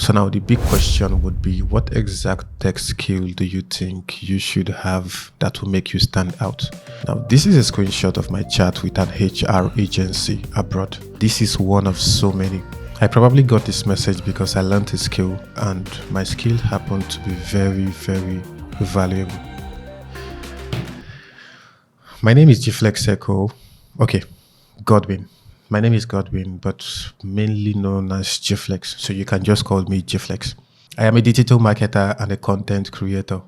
So now the big question would be, what exact tech skill do you think you should have that will make you stand out? Now, this is a screenshot of my chat with an HR agency abroad. This is one of so many. I probably got this message because I learned a skill and my skill happened to be very, very valuable. My name is Ekoh. Okay, Godwin. My name is Godwin, but mainly known as Gflex, so you can just call me Gflex. I am a digital marketer and a content creator.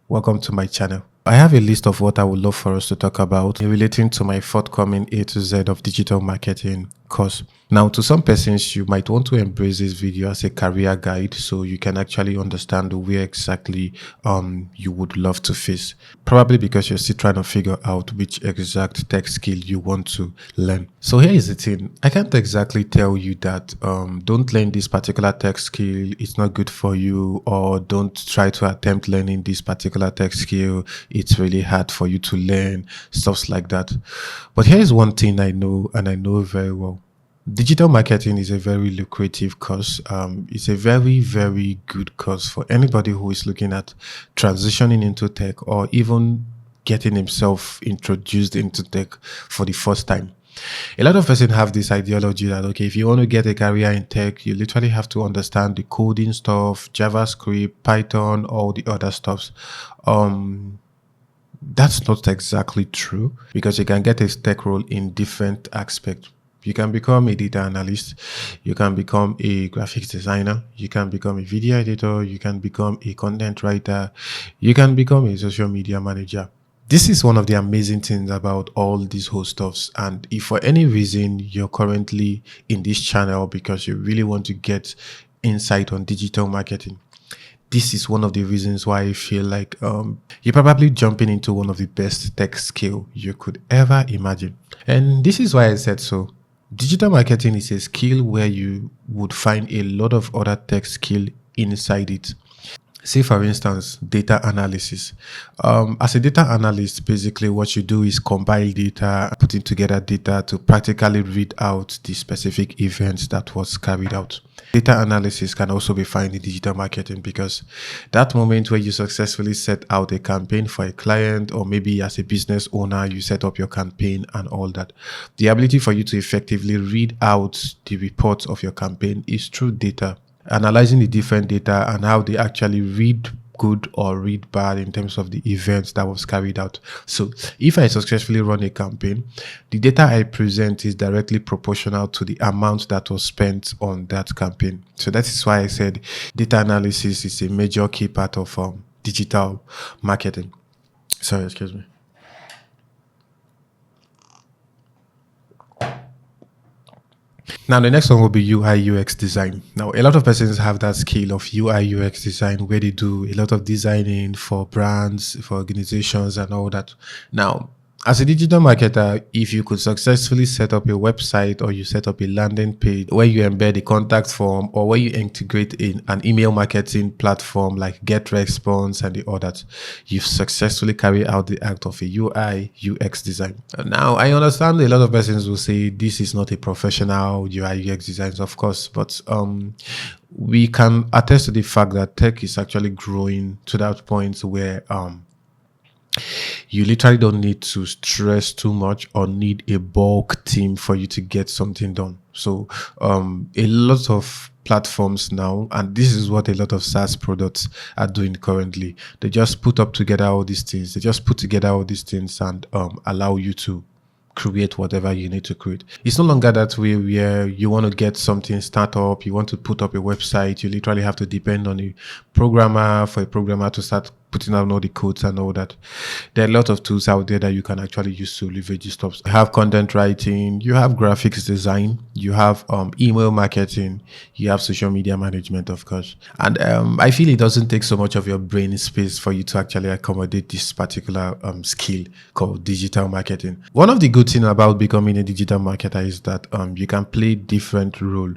Welcome to my channel. I have a list of what I would love for us to talk about relating to my forthcoming A to Z of digital marketing course. Now, to some persons, you might want to embrace this video as a career guide so you can actually understand where exactly you would love to face. Probably because you're still trying to figure out which exact tech skill you want to learn. So here is the thing. I can't exactly tell you that don't learn this particular tech skill, it's not good for you, or don't try to attempt learning this particular tech skill, it's really hard for you to learn, stuff like that. But here's one thing I know, and I know very well. Digital marketing is a very lucrative course. It's a very, very good course for anybody who is looking at transitioning into tech or even getting himself introduced into tech for the first time. A lot of persons have this ideology that, okay, if you want to get a career in tech, you literally have to understand the coding stuff, JavaScript, Python, all the other stuffs. That's not exactly true because you can get a tech role in different aspects. You can become a data analyst, you can become a graphics designer, you can become a video editor, you can become a content writer, you can become a social media manager. This is one of the amazing things about all these whole stuffs. And if for any reason you're currently in this channel because you really want to get insight on digital marketing, this is one of the reasons why I feel like you're probably jumping into one of the best tech skill you could ever imagine. And this is why I said so. Digital marketing is a skill where you would find a lot of other tech skill inside it. Say, for instance, data analysis. As a data analyst, basically what you do is compile data, putting together data to practically read out the specific events that was carried out. Data analysis can also be found in digital marketing because that moment where you successfully set out a campaign for a client, or maybe as a business owner, you set up your campaign and all that. The ability for you to effectively read out the reports of your campaign is through data. Analyzing the different data and how they actually read good or read bad in terms of the events that was carried out. So if I successfully run a campaign, the data I present is directly proportional to the amount that was spent on that campaign. So that is why I said data analysis is a major key part of digital marketing. Sorry, excuse me. Now, the next one will be UI UX design. Now, a lot of persons have that skill of UI UX design where they do a lot of designing for brands, for organizations and all that. Now, as a digital marketer, if you could successfully set up a website or you set up a landing page where you embed a contact form or where you integrate in an email marketing platform like GetResponse and the others, you've successfully carried out the act of a UI UX design. Now, I understand a lot of persons will say this is not a professional UI UX design, of course, but we can attest to the fact that tech is actually growing to that point where you literally don't need to stress too much or need a bulk team for you to get something done. So a lot of platforms now, and this is what a lot of SaaS products are doing currently, they just put together all these things and allow you to create whatever you need to create. It's no longer that way where you want to get something start up, you want to put up a website, you literally have to depend on a programmer for a programmer to start putting out all the codes and all that. There are a lot of tools out there that you can actually use to leverage these stuff. You have content writing, you have graphics design, you have email marketing, you have social media management, of course. And I feel it doesn't take so much of your brain space for you to actually accommodate this particular skill called digital marketing. One of the good things about becoming a digital marketer is that you can play different roles.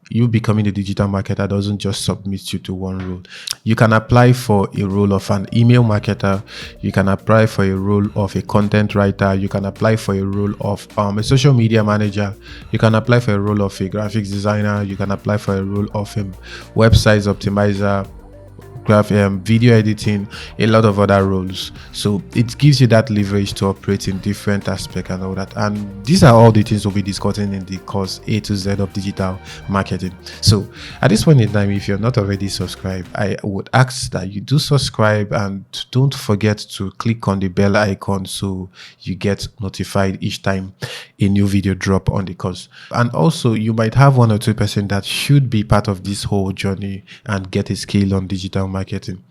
You becoming a digital marketer doesn't just submit you to one role. You can apply for a role of an email marketer. You can apply for a role of a content writer. You can apply for a role of a social media manager. You can apply for a role of a graphics designer. You can apply for a role of a website optimizer, video editing, a lot of other roles. So it gives you that leverage to operate in different aspects and all that. And these are all the things we'll be discussing in the course A to Z of digital marketing. So at this point in time, if you're not already subscribed, I would ask that you do subscribe, and don't forget to click on the bell icon so you get notified each time a new video drop on the course. And also, you might have 1 or 2% that should be part of this whole journey and get a skill on digital marketing.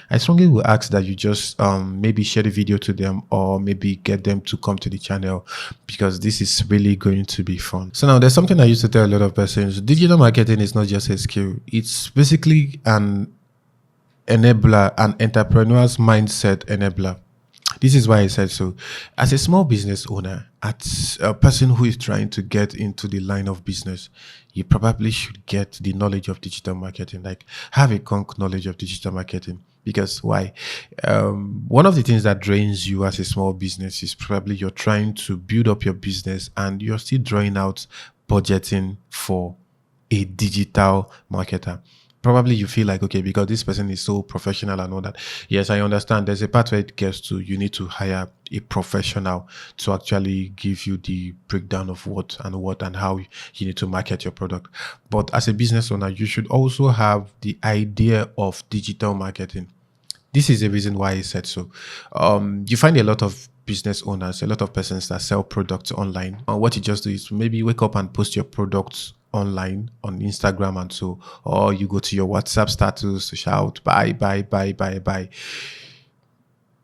I strongly will ask that you just maybe share the video to them, or maybe get them to come to the channel, because this is really going to be fun. So now, there's something I used to tell a lot of persons: digital marketing is not just a skill, it's basically an enabler, an entrepreneur's mindset enabler. This is why I said so. As a small business owner, as a person who is trying to get into the line of business, you probably should get the knowledge of digital marketing, like have a conk knowledge of digital marketing. Because why? One of the things that drains you as a small business is probably you're trying to build up your business and you're still drawing out budgeting for a digital marketer. Probably you feel like, okay, because this person is so professional and all that. Yes, I understand. There's a part where it gets to, you need to hire a professional to actually give you the breakdown of what and how you need to market your product. But as a business owner, you should also have the idea of digital marketing. This is the reason why I said so. You find a lot of business owners, a lot of persons that sell products online. And what you just do is maybe wake up and post your products online on Instagram and so, or you go to your WhatsApp status to shout buy, buy, buy, buy, buy.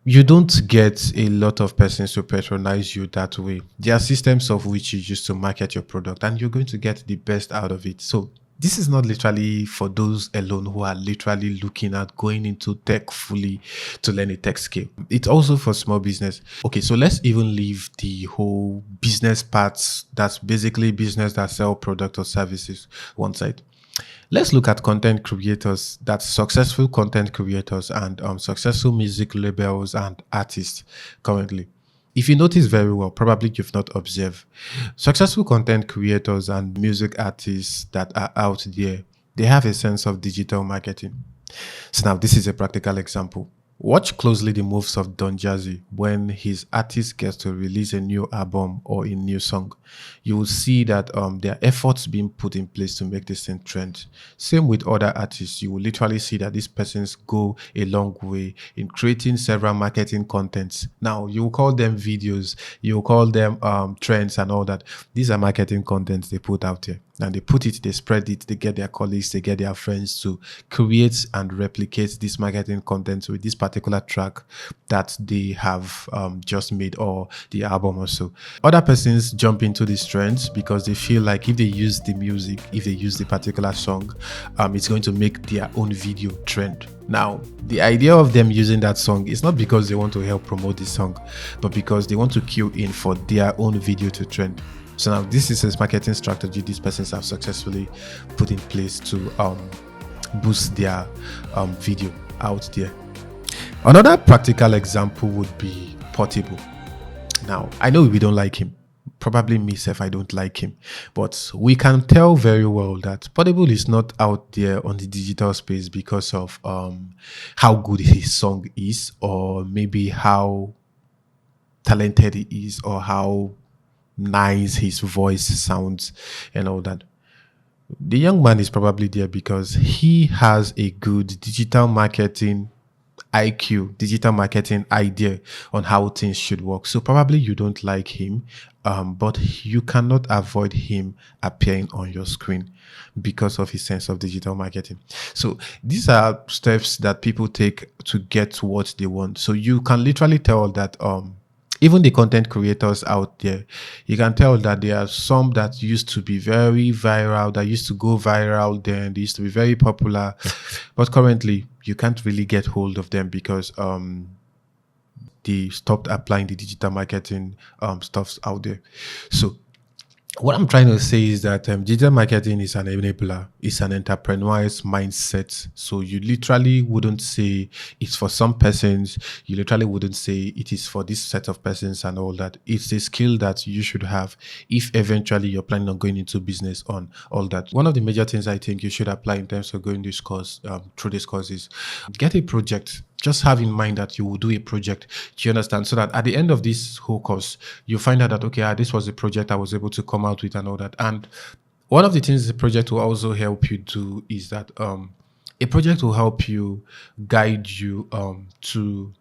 You don't get a lot of persons to patronize you that way. There are systems of which you use to market your product, and you're going to get the best out of it. So this is not literally for those alone who are literally looking at going into tech fully to learn a tech skill. It's also for small business. Okay, so let's even leave the whole business parts, that's basically business that sell products or services, one side. Let's look at content creators, that's successful content creators and successful music labels and artists currently. If you notice very well, probably you've not observed, successful content creators and music artists that are out there, they have a sense of digital marketing. So now this is a practical example. Watch closely the moves of Don Jazzy when his artist gets to release a new album or a new song. You will see that there are efforts being put in place to make this thing trend. Same with other artists. You will literally see that these persons go a long way in creating several marketing contents. Now, you will call them videos, you will call them trends and all that. These are marketing contents they put out there. And they put it, they spread it, they get their colleagues, they get their friends to create and replicate this marketing content with this particular track that they have just made, or the album or so. Other persons jump into these trends because they feel like if they use the music, if they use the particular song, it's going to make their own video trend. Now, the idea of them using that song is not because they want to help promote the song, but because they want to cue in for their own video to trend. So now this is a marketing strategy these persons have successfully put in place to boost their video out there. Another practical example would be Portable. Now, I know we don't like him. Probably myself, I don't like him. But we can tell very well that Portable is not out there on the digital space because of how good his song is, or maybe how talented he is, or how nice his voice sounds and all that. The young man is probably there because he has a good digital marketing IQ, digital marketing idea on how things should work. So probably you don't like him, but you cannot avoid him appearing on your screen because of his sense of digital marketing. So these are steps that people take to get what they want. So you can literally tell that even the content creators out there, you can tell that there are some that used to be very viral, that used to go viral then, they used to be very popular. But currently, you can't really get hold of them because they stopped applying the digital marketing stuffs out there. So What I'm trying to say is that digital marketing is an enabler, it's an entrepreneur's mindset. So you literally wouldn't say it's for some persons, you literally wouldn't say it is for this set of persons and all that. It's a skill that you should have if eventually you're planning on going into business on all that. One of the major things I think you should apply in terms of going this course, through this course is get a project. Just have in mind that you will do a project. Do you understand? So that at the end of this whole course, you find out that okay, this was a project I was able to come out with and all that. And one of the things the project will also help you do is that a project will help you guide you to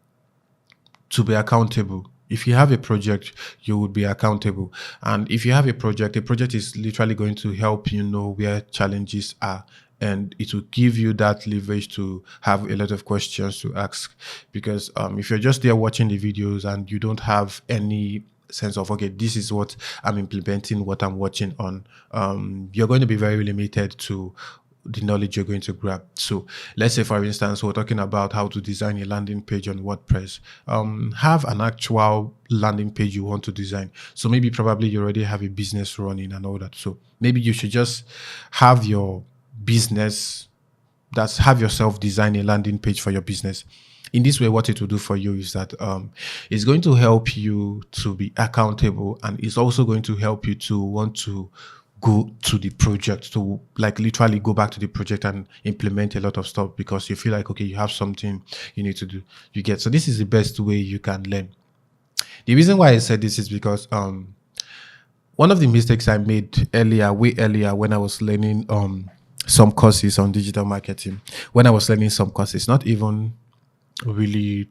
be accountable. If you have a project, you would be accountable. And if you have a project is literally going to help you know where challenges are. And it will give you that leverage to have a lot of questions to ask. Because if you're just there watching the videos and you don't have any sense of, okay, this is what I'm implementing, what I'm watching on, you're going to be very limited to the knowledge you're going to grab. So let's say, for instance, we're talking about how to design a landing page on WordPress. Have an actual landing page you want to design. So maybe probably you already have a business running and all that. So maybe you should just have your business, that's have yourself design a landing page for your business. In this way, what it will do for you is that it's going to help you to be accountable, and it's also going to help you to want to go to the project, to like literally go back to the project and implement a lot of stuff, because you feel like okay, you have something you need to do. You get, so this is the best way you can learn. The reason why I said this is because one of the mistakes I made earlier, way earlier, when I was learning some courses on digital marketing, when I was learning some courses, not even really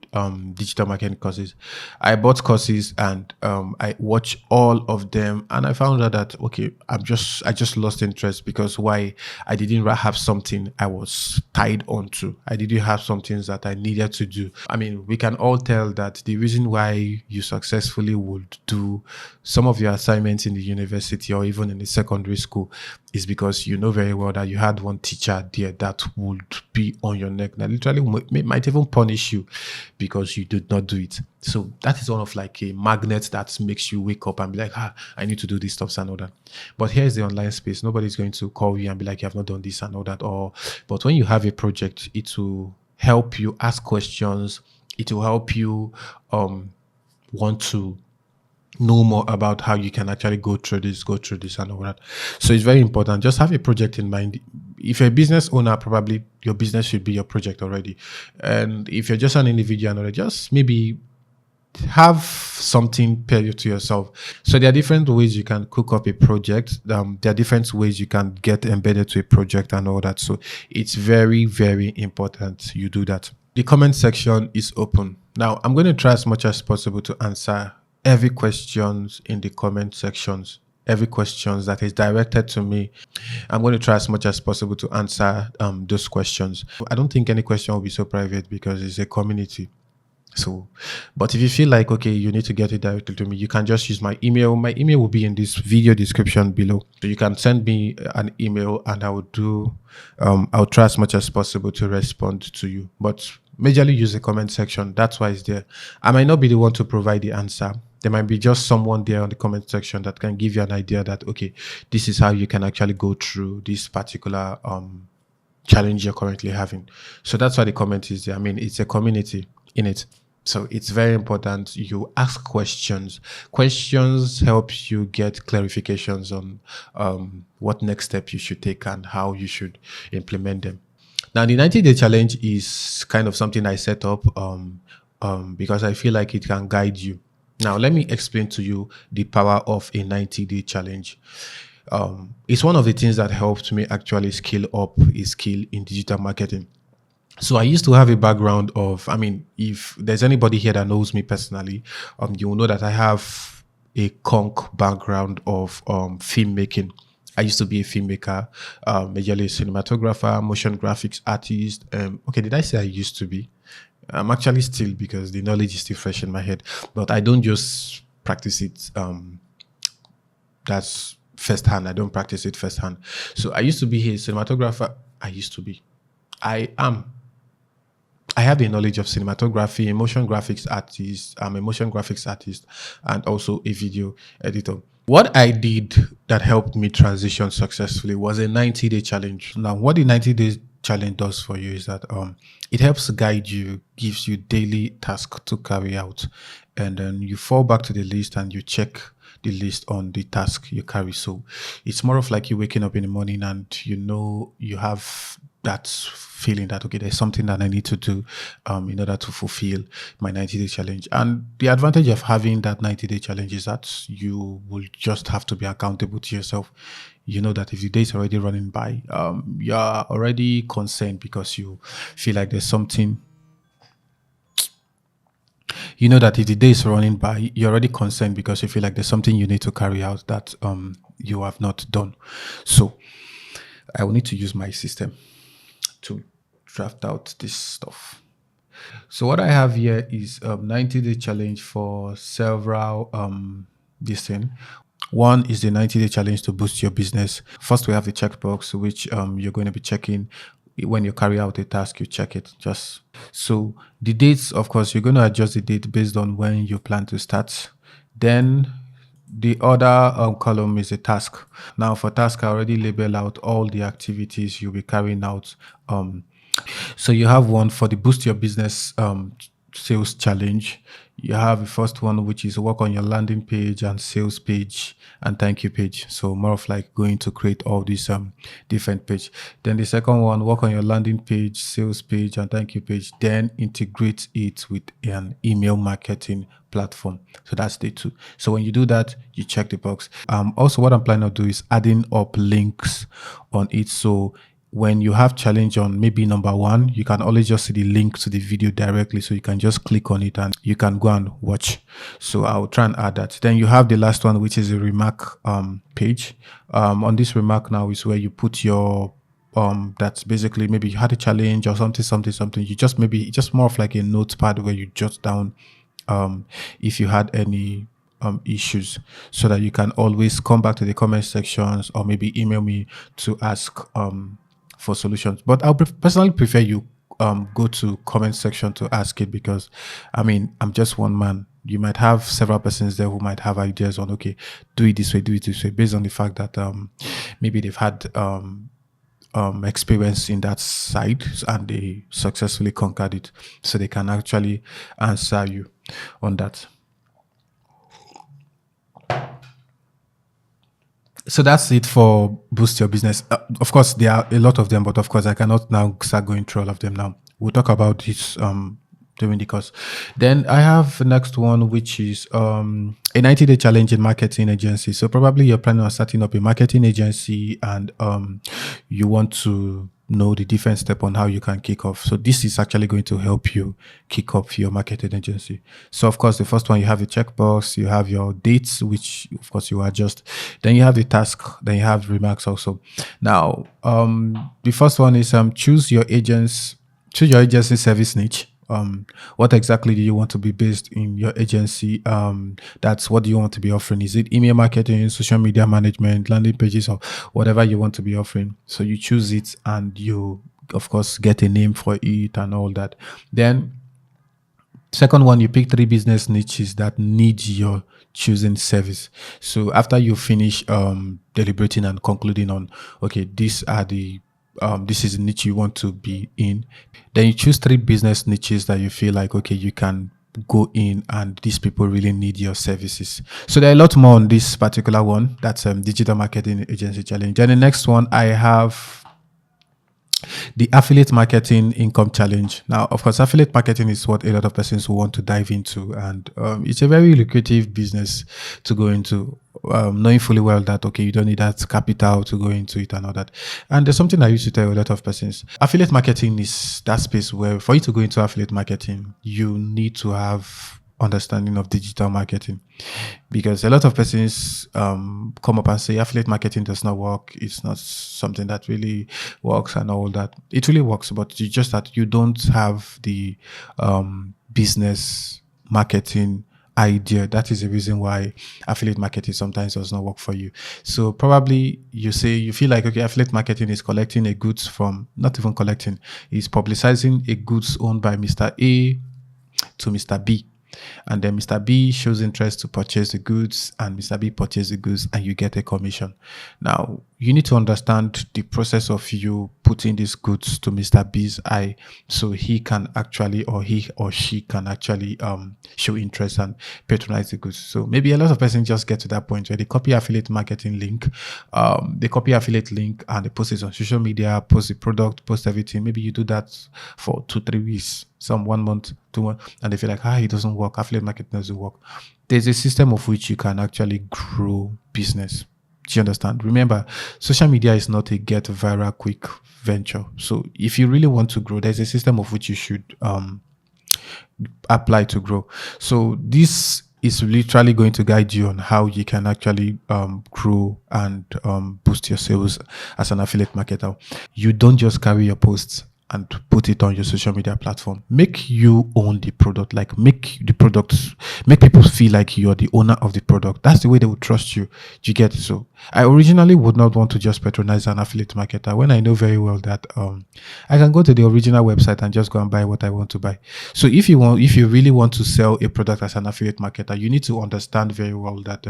digital marketing courses. I bought courses and I watched all of them, and I found out that okay, I just lost interest, because why? I didn't have something I was tied onto. I didn't have some things that I needed to do. I mean, we can all tell that the reason why you successfully would do some of your assignments in the university or even in the secondary school is because you know very well that you had one teacher there that would be on your neck, that literally might even punish you because you did not do it. So that is one of like a magnet that makes you wake up and be like, I need to do these stuffs and all that. But here's the online space. Nobody's going to call you and be like, you have not done this and all that. But when you have a project, it will help you ask questions. It will help you want to know more about how you can actually go through this and all that. So it's very important. Just have a project in mind. If you're a business owner, probably your business should be your project already. And if you're just an individual and all that, just maybe have something period to yourself. So there are different ways you can cook up a project. There are different ways you can get embedded to a project and all that. So it's very, very important you do that. The comment section is open. Now I'm going to try as much as possible to answer every questions in the comment sections, every questions that is directed to me. I'm going to try as much as possible to answer those questions. I don't think any question will be so private because it's a community. So, but if you feel like, okay, you need to get it directly to me, you can just use my email. My email will be in this video description below. So you can send me an email and I will do, I'll try as much as possible to respond to you. But majorly use the comment section. That's why it's there. I might not be the one to provide the answer. There might be just someone there on the comment section that can give you an idea that, okay, this is how you can actually go through this particular challenge you're currently having. So that's why the comment is there. I mean, it's a community in it. So it's very important you ask questions. Questions help you get clarifications on what next step you should take and how you should implement them. Now, the 90-day challenge is kind of something I set up because I feel like it can guide you. Now, let me explain to you the power of a 90-day challenge. It's one of the things that helped me actually scale up a skill in digital marketing. So I used to have a background of, I mean, if there's anybody here that knows me personally, you will know that I have a conk background of filmmaking. I used to be a filmmaker, majorly a cinematographer, motion graphics artist. Okay, did I say I used to be? I'm actually still, because the knowledge is still fresh in my head, but I don't just practice it. That's firsthand. I don't practice it firsthand. So I used to be a cinematographer. I am. I have a knowledge of cinematography, motion graphics artist. I'm a motion graphics artist and also a video editor. What I did that helped me transition successfully was a 90-day challenge. Now, what the 90 days challenge does for you is that it helps guide you, gives you daily tasks to carry out, and then you fall back to the list and you check the list on the task you carry. So it's more of like you waking up in the morning and you know you have that feeling that okay, there's something that I need to do in order to fulfill my 90-day challenge. And the advantage of having that 90-day challenge is that you will just have to be accountable to yourself. You know that if the day is already running by, you're already concerned because you feel like there's something. You know that if the day is running by, you're already concerned because you feel like there's something you need to carry out that you have not done. So I will need to use my system to draft out this stuff. So what I have here is 90-day challenge for several this thing. One is the 90-day challenge to boost your business. First, we have the checkbox, which you're going to be checking when you carry out a task. You check it just so the dates. Of course, you're going to adjust the date based on when you plan to start. Then the other column is a task. Now, for task, I already label out all the activities you'll be carrying out. So you have one for the boost your business sales challenge. You have the first one, which is work on your landing page and sales page and thank you page. So more of like going to create all these different page. Then the second one, work on your landing page, sales page and thank you page. Then integrate it with an email marketing platform. So that's day two. So when you do that, you check the box. Also, what I'm planning to do is adding up links on it. So when you have challenge on maybe number one, you can always just see the link to the video directly. So you can just click on it and you can go and watch. So I'll try and add that. Then you have the last one, which is a remark page. On this remark now is where you put your that's basically maybe you had a challenge or something. You just maybe just more of like a notepad where you jot down if you had any issues, so that you can always come back to the comment sections or maybe email me to ask for solutions. But I'll personally prefer you go to comment section to ask it, because I mean, I'm just one man. You might have several persons there who might have ideas on, okay, do it this way, based on the fact that maybe they've had experience in that side and they successfully conquered it, so they can actually answer you on that. So that's it for boost your business. Of course, there are a lot of them, but of course, I cannot now start going through all of them now. We'll talk about this during the course. Then I have the next one, which is a 90-day challenge in marketing agency. So probably you're planning on starting up a marketing agency and you want to know the different step on how you can kick off. So this is actually going to help you kick off your marketing agency. So of course, the first one, you have the checkbox, you have your dates, which of course you adjust. Then you have the task, then you have remarks also. Now, the first one is choose your agency service niche. What exactly do you want to be based in your agency? That's what do you want to be offering? Is it email marketing, social media management, landing pages, or whatever you want to be offering? So you choose it and you, of course, get a name for it and all that. Then second one, you pick 3 business niches that need your choosing service. So after you finish deliberating and concluding on, okay, these are the this is the niche you want to be in, then you choose 3 business niches that you feel like, okay, you can go in and these people really need your services. So there are a lot more on this particular one. That's digital marketing agency challenge. Then the next one, I have the affiliate marketing income challenge. Now, of course, affiliate marketing is what a lot of persons want to dive into, and it's a very lucrative business to go into, knowing fully well that, okay, you don't need that capital to go into it and all that. And there's something I used to tell a lot of persons. Affiliate marketing is that space where for you to go into affiliate marketing, you need to have understanding of digital marketing, because a lot of persons come up and say affiliate marketing does not work, it's not something that really works and all that. It really works, but it's just that you don't have the business marketing idea. That is the reason why affiliate marketing sometimes does not work for you. So probably you feel like, okay, affiliate marketing is collecting a goods from, not even collecting, is publicizing a goods owned by Mr. A to Mr. B. and then Mr. B shows interest to purchase the goods, and Mr. B purchases the goods, and you get a commission. Now, you need to understand the process of you putting these goods to Mr. B's eye, so he can actually, or he or she can actually show interest and patronize the goods. So maybe a lot of persons just get to that point where they copy affiliate marketing link, and they post it on social media, post the product, post everything. Maybe you do that for 2-3 weeks, some 1 month, 2 months, and they feel like, it doesn't work, affiliate marketing doesn't work. There's a system of which you can actually grow business. Do you understand? Remember, social media is not a get viral quick venture. So if you really want to grow, there's a system of which you should apply to grow. So this is literally going to guide you on how you can actually grow and boost your sales as an affiliate marketer. You don't just carry your posts and put it on your social media platform. Make you own the product, like make people feel like you're the owner of the product. That's the way they will trust you. You get it? So I originally would not want to just patronize an affiliate marketer when I know very well that I can go to the original website and just go and buy what I want to buy. So if you really want to sell a product as an affiliate marketer, you need to understand very well that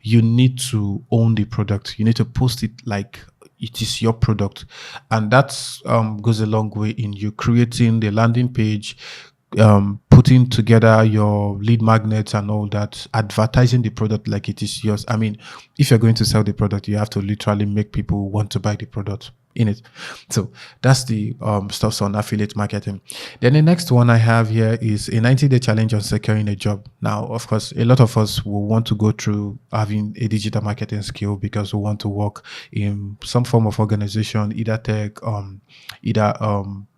you need to own the product. You need to post it like it is your product, and that goes a long way in you creating the landing page, putting together your lead magnets and all that, advertising the product like it is yours. I mean, if you're going to sell the product, you have to literally make people want to buy the product in it. So that's the stuff on affiliate marketing. Then the next one I have here is a 90-day challenge on securing a job. Now, of course, a lot of us will want to go through having a digital marketing skill because we want to work in some form of organization, either tech,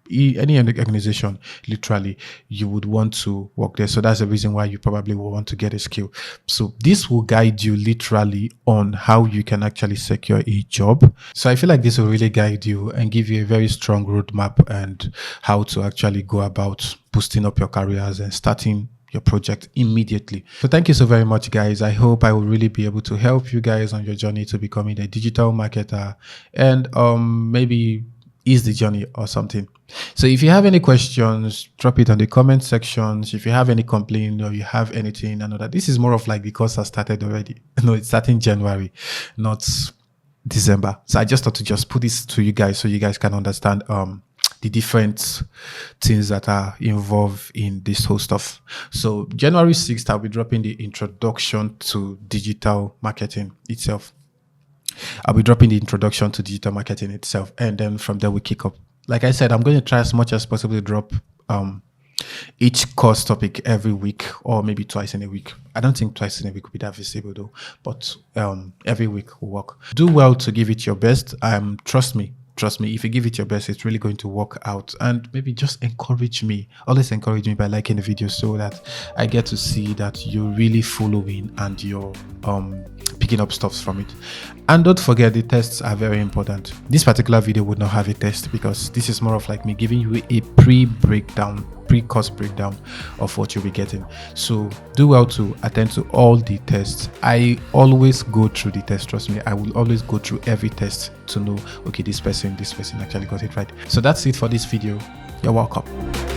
any organization. Literally, you would want to work there. So that's the reason why you probably will want to get a skill. So this will guide you literally on how you can actually secure a job. So I feel like this will really guide you and give you a very strong roadmap and how to actually go about boosting up your careers and starting your project immediately. So thank you so very much, guys. I hope I will really be able to help you guys on your journey to becoming a digital marketer, and maybe ease the journey or something. So if you have any questions, drop it on the comment sections. If you have any complaint or you have anything, I know that this is more of like the course has started already. No, it's starting January, not December. So I just thought to just put this to you guys so you guys can understand the different things that are involved in this whole stuff. So January 6th, I'll be dropping the introduction to digital marketing itself. And then from there we kick up. Like I said, I'm going to try as much as possible to drop each course topic every week, or maybe twice in a week. I don't think twice in a week will be that visible though, but every week will work. Do well to give it your best. Trust me, if you give it your best, it's really going to work out. And maybe just encourage me. Always encourage me by liking the video so that I get to see that you're really following and you're picking up stuff from it. And don't forget, the tests are very important. This particular video would not have a test because this is more of like me giving you a pre-course breakdown of what you'll be getting. So do well to attend to all the tests. I always go through the test. Trust me, I will always go through every test to know, okay, this person actually got it right. So that's it for this video. You're welcome.